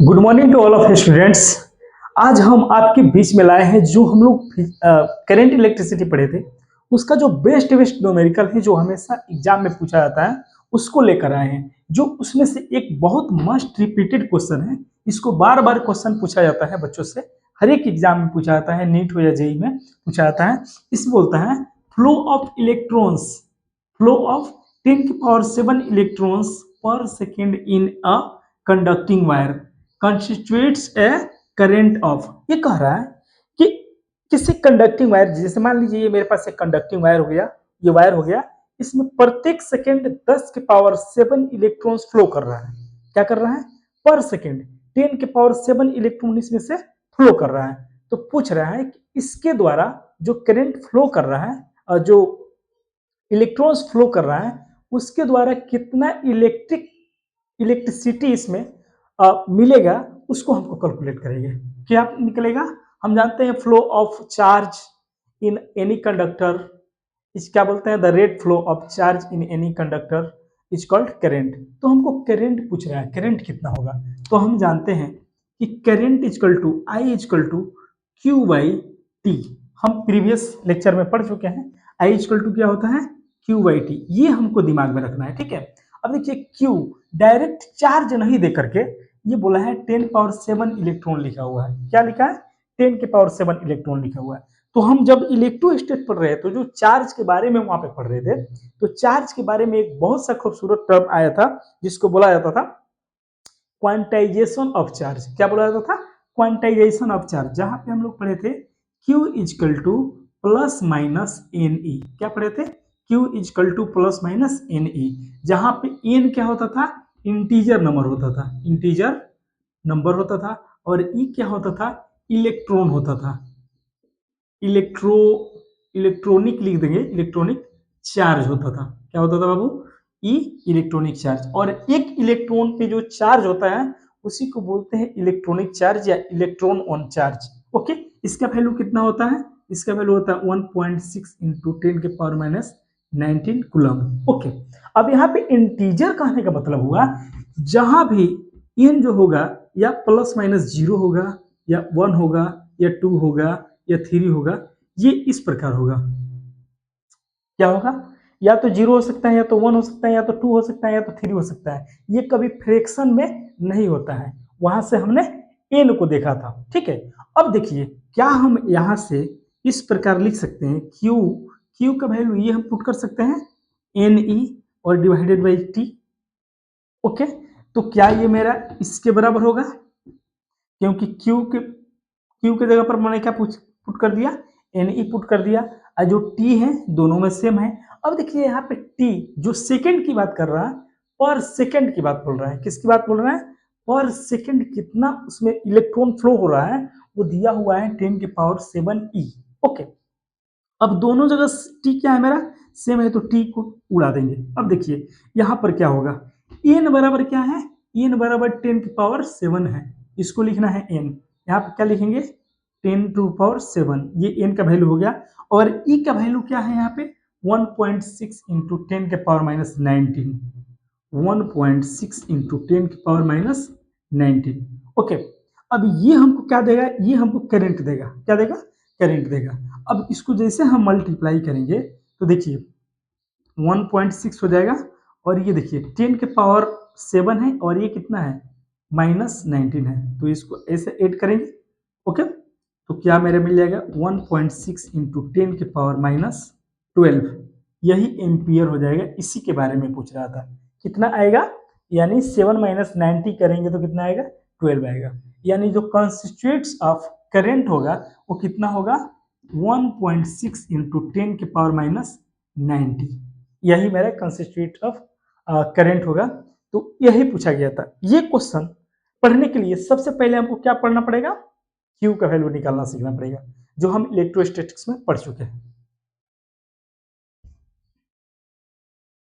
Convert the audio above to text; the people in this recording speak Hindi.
Good morning to all of students. आज हम आपके बीच में लाए हैं जो हम लोग करेंट इलेक्ट्रिसिटी पढ़े थे, उसका जो बेस्ट बेस्ट न्यूमेरिकल है जो हमेशा एग्जाम में पूछा जाता है उसको लेकर आए हैं। जो उसमें से एक बहुत मस्ट रिपीटेड क्वेश्चन है, इसको बार बार क्वेश्चन पूछा जाता है बच्चों से, हर एक एग्जाम में पूछा जाता है, नीट हो या जेईई में पूछा जाता है। इसमें बोलता है flow of electrons, flow of 10⁻⁷ electrons per second in a conducting wire constitutes a current of। ये कह रहा है कि किसी कंडक्टिंग वायर, जैसे मान लीजिए ये मेरे पास एक कंडक्टिंग वायर हो गया, ये वायर हो गया, इसमें प्रत्येक सेकंड 10⁻⁷ इलेक्ट्रॉन्स फ्लो कर रहा है। क्या कर रहा है? पर सेकंड 10⁻⁷ इलेक्ट्रॉन इसमें से फ्लो कर रहा है। तो पूछ रहा है कि इसके द्वारा जो करंट फ्लो कर रहा है और जो इलेक्ट्रॉन्स फ्लो कर रहा है उसके द्वारा कितना इलेक्ट्रिसिटी इसमें मिलेगा, उसको हमको कैलकुलेट करेंगे। क्या निकलेगा? हम जानते हैं flow of charge in any conductor इस क्या बोलते हैं, the rate flow of charge in any conductor is called current. तो हमको करंट पूछ रहा है, करंट कितना होगा? तो हम जानते हैं कि current is equal to I is equal to Q by T. हम प्रीवियस लेक्चर में पढ़ चुके हैं। आई इजकल टू क्या होता है? Q by T. ये हमको दिमाग में रखना है, ठीक है। अब देखिए क्यू डायरेक्ट चार्ज नहीं दे करके ये बोला है 10⁻⁷ इलेक्ट्रॉन लिखा हुआ है। क्या लिखा है? 10⁻⁷ इलेक्ट्रॉन लिखा हुआ है। तो हम जब इलेक्ट्रोस्टैट पढ़ रहे थे, तो जो चार्ज के बारे में वहां पे पढ़ रहे थे, तो चार्ज के बारे में एक बहुत सा खूबसूरत टर्म आया था जिसको बोला जाता था क्वांटाइजेशन ऑफ चार्ज। क्या बोला जाता था? Quantization of charge. जहां पे हम लोग पढ़े थे Q is equal to plus minus n e. क्या पढ़े थे? Q is equal to plus minus n e, जहां पे एन क्या होता था? इंटीजर नंबर होता था, इंटीजर नंबर होता था। और ई क्या होता था? इलेक्ट्रॉन होता था। इलेक्ट्रॉनिक लिख देंगे, इलेक्ट्रॉनिक चार्ज होता था। क्या होता था बाबू? ई इलेक्ट्रॉनिक चार्ज। और एक इलेक्ट्रॉन पे जो चार्ज होता है उसी को बोलते हैं इलेक्ट्रॉनिक चार्ज या इलेक्ट्रॉन ऑन चार्ज। ओके, इसका वैल्यू कितना होता है? इसका वैल्यू होता है 1.6 इंटू 10⁻⁹ कूलम। ओके, अब यहाँ पे इंटीजर कहने का मतलब हुआ जहां भी एन जो होगा या प्लस माइनस 0 होगा या 1 होगा या 2 होगा या 3 होगा, ये इस प्रकार होगा। क्या होगा? या तो 0 हो सकता है, या तो 1 हो सकता है, या तो 2 हो सकता है, या तो 3 हो सकता है। ये कभी फ्रैक्शन में नहीं होता है। वहां से हमने एन को देखा था, ठीक है। अब देखिए क्या हम यहां से इस प्रकार लिख सकते हैं क्यू, क्यू का वैल्यू ये हम पुट कर सकते हैं एन ई और डिवाइडेड बाई टी। ओके, तो क्या ये मेरा इसके बराबर होगा? क्योंकि क्यू के जगह पर मैंने क्या पुट कर दिया? एन ई पुट कर दिया, और जो टी है दोनों में सेम है। अब देखिए यहाँ पे टी जो सेकंड की बात कर रहा है, पर सेकंड की बात बोल रहा है। किसकी बात बोल रहा है? पर सेकंड कितना उसमें इलेक्ट्रॉन फ्लो हो रहा है वो दिया हुआ है 10⁻⁷ ई। ओके, अब दोनों जगह टी क्या है मेरा? सेम है, तो टी को उड़ा देंगे। अब देखिए यहाँ पर क्या होगा? एन बराबर क्या है? एन बराबर 10⁻⁷ है, इसको लिखना है एन। यहाँ पे क्या लिखेंगे? 10⁻⁷। ये एन का वैल्यू हो गया। और ई का वैल्यू क्या है यहाँ पे? 1.6 इंटू 10⁻⁹ 1.6 इंटू 10⁻⁹। ओके, अब ये हमको क्या देगा? ये हमको करंट देगा। क्या देगा? करंट देगा। अब इसको जैसे हम मल्टीप्लाई करेंगे तो देखिए 1.6 हो जाएगा, और ये देखिए 10⁻⁷ है, और ये कितना है? -19 है। तो इसको ऐसे ऐड करेंगे। ओके, तो क्या मेरे मिल जाएगा? 1.6 इंटू 10⁻⁻12। यही एम्पियर हो जाएगा। इसी के बारे में पूछ रहा था। कितना आएगा? यानी 7 - 90 करेंगे तो कितना आएगा? 12 आएगा। यानी जो कॉन्स्टिट्यूट्स ऑफ करंट होगा वो कितना होगा? 1.6 इंटू 10⁻⁹। यही मेरा कंस्टिट्यूट ऑफ करंट होगा। तो यही पूछा गया था। ये क्वेश्चन पढ़ने के लिए सबसे पहले हमको क्या पढ़ना पड़ेगा? क्यू का वैल्यू निकालना सीखना पड़ेगा, जो हम इलेक्ट्रोस्टैटिक्स में पढ़ चुके हैं।